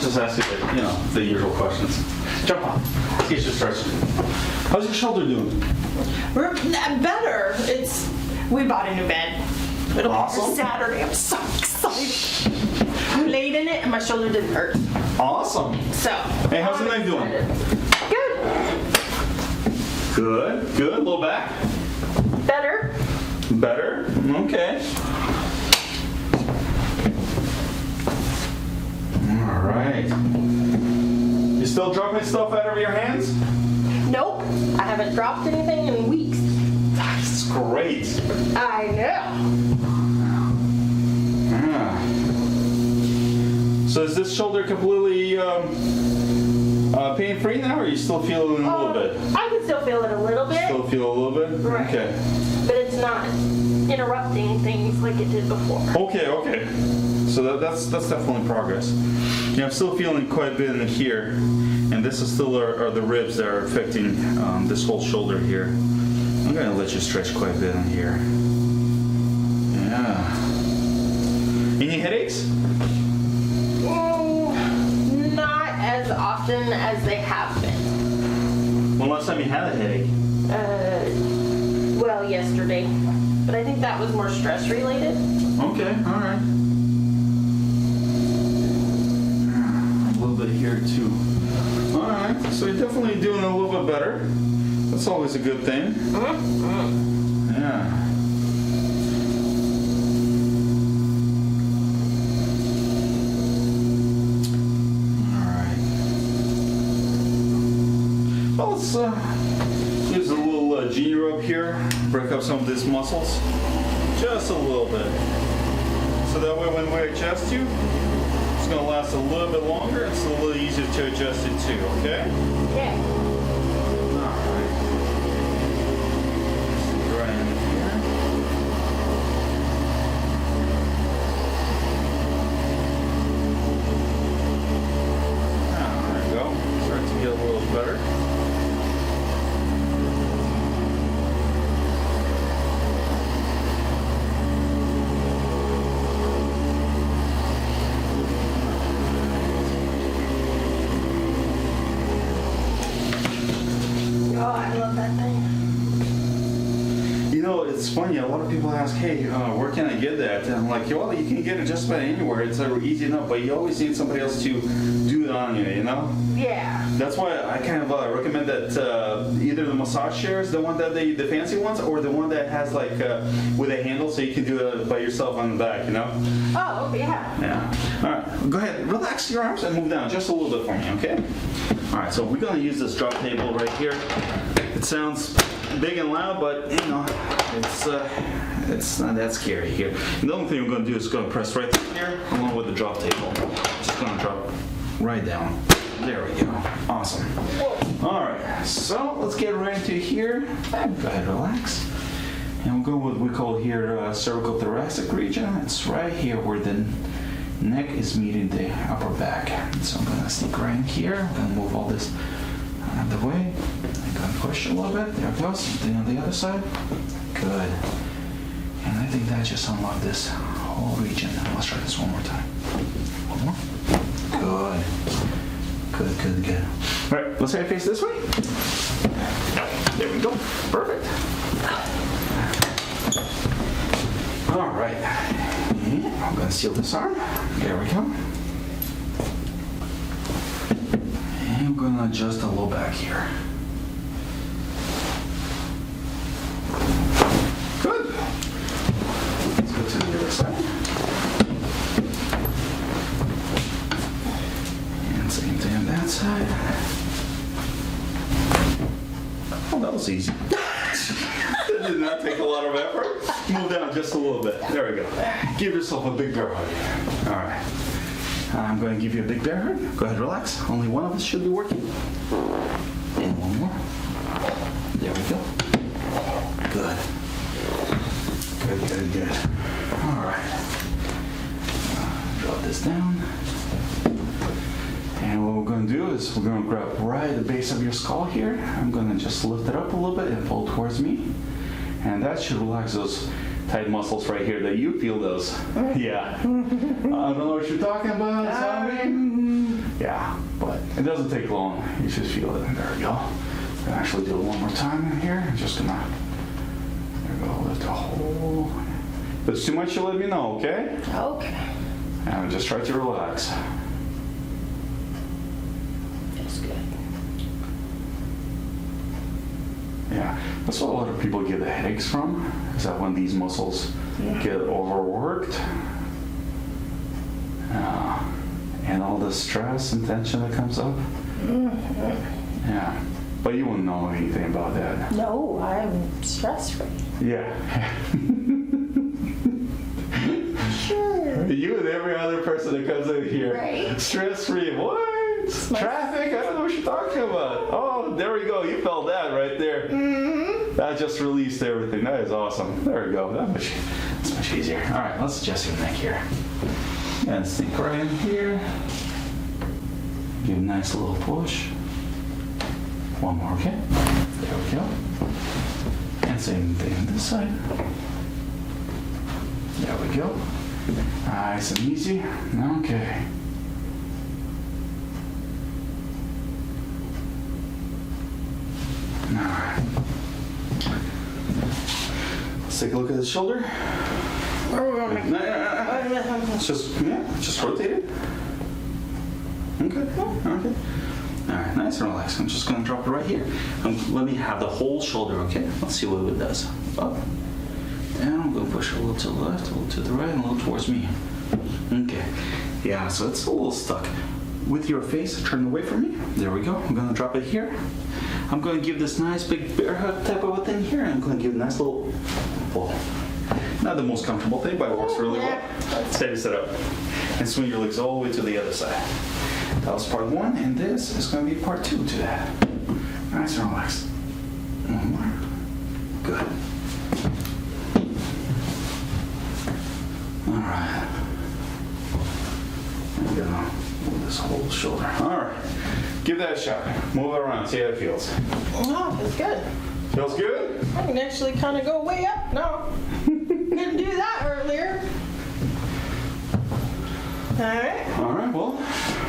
Just ask you the usual questions. Jump on. Get your stretch. How's your shoulder doing? We're better. We bought a new bed. It'll Awesome. be for Saturday. I'm so excited. I laid in it and my shoulder didn't hurt. Awesome. So. Hey, how's the neck doing? Good. Good. Low back? Better. Better? Okay. All right. You still dropping stuff out of your hands? Nope. I haven't dropped anything in weeks. That's great. I know. Yeah. So is this shoulder completely pain-free now, or are you still feeling a little bit? I can still feel it a little bit. Still feel a little bit? Right. Okay. But it's not interrupting things like it did before. Okay. So that's definitely progress. Yeah, I'm still feeling quite a bit in here, and this is still are the ribs that are affecting this whole shoulder here. I'm gonna let you stretch quite a bit in here. Yeah. Any headaches? Not as often as they have been. When last time you had a headache? Well, yesterday. But I think that was more stress related. Okay, all right. A little bit here too. All right, so you're definitely doing a little bit better. That's always a good thing. Mm-hmm. Yeah. All right. Well, let's use a little G rub here. Break up some of these muscles. Just a little bit. So that way when we adjust you, it's going to last a little bit longer. It's a little easier to adjust it too, okay? Yeah. Alright. Right in here. There we go. Start to get a little better. Oh, I love that thing. You know, it's funny. A lot of people ask, "Hey, where can I get that?" And I'm like, "Well, you can get it just about anywhere. It's easy enough, but you always need somebody else to do it on you. You know." Yeah. That's why I kind of recommend that either the massage chairs, the one that the fancy ones, or the one that has like with a handle, so you can do it by yourself on the back. You know. Oh, yeah. Yeah. All right. Go ahead. Relax your arms and move down just a little bit for me, okay? All right. So we're gonna use this drop table right here. It sounds big and loud, but it's not that scary here. And the only thing we're gonna do is gonna press right through here along with the drop table. Just gonna drop right down. There we go. Awesome. All right. So let's get right into here. Go ahead, relax. And we'll go with what we call here cervical thoracic region. It's right here where the neck is meeting the upper back. So I'm gonna sneak right in here. I'm gonna move all this out of the way. I'm gonna push a little bit. There it goes. Something on the other side. Good. And I think that just unlocked this whole region. Let's try this one more time. One more. Good. Good. All right, let's try to face this way. There we go. Perfect. All right. And I'm going to seal this arm. There we go. And I'm going to adjust the low back here. Good. Let's go to the other side. And same thing on that side. Oh, that was easy. That did not take a lot of effort. Move down just a little bit. There we go. Give yourself a big bear hug. All right. I'm going to give you a big bear hug. Go ahead, relax. Only one of us should be working. And one more. There we go. Good. Good. All right. Drop this down. And what we're going to do is we're going to grab right at the base of your skull here. I'm going to just lift it up a little bit and pull towards me. And that should relax those tight muscles right here that you feel those. Yeah. I don't know what you're talking about, zombie. Yeah, but it doesn't take long. You just feel it. There we go. I'm gonna actually do it one more time in here. I'm just gonna, there we go, lift the whole. If it's too much, you let me know, okay? Okay. And just try to relax. Feels good. Yeah, that's what a lot of people get the headaches from, is that when these muscles get overworked, and all the stress and tension that comes up. Yeah, but you wouldn't know anything about that. No, I'm stress-free. Yeah. Sure. You and every other person that comes in here, Right. stress-free. What? Traffic? I don't know what you're talking about. Oh, there we go. You felt that right there. That just released everything. That is awesome. There we go. That's much easier. All right, let's adjust your neck here. And sink right in here. Give a nice little push. One more, okay? There we go. And same thing on this side. There we go. Nice and easy. Okay. All right. Let's take a look at the shoulder. Let's just rotate it. Okay. Okay. All right, nice and relaxed. I'm just gonna drop it right here. Let me have the whole shoulder, okay? Let's see what it does. Up. And I'm gonna push it a little to the left, a little to the right, and a little towards me. Okay. Yeah, so it's a little stuck. With your face turned away from me. There we go. I'm gonna drop it here. I'm gonna give this nice big bear hug type of a thing here. I'm gonna give a nice little pull. Not the most comfortable thing, but it works really well. Steady set up. And swing your legs all the way to the other side. That was part one, and this is gonna be part two to that. Nice and relaxed. One more. Good. All right. I'm gonna move this whole shoulder. All right. Give that a shot. Move it around. See how it feels. Oh, feels good. Feels good? I can actually kind of go way up now. Couldn't do that earlier. All right. All right, well,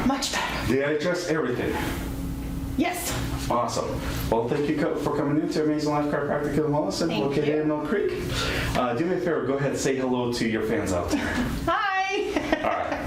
Much better. did I address everything? Yes. Awesome. Well, thank you for coming in to Amazing Life Chiropractic in Holliston, Thank located you. in Mill Creek. Do me a favor, go ahead and say hello to your fans out there. Hi. All right.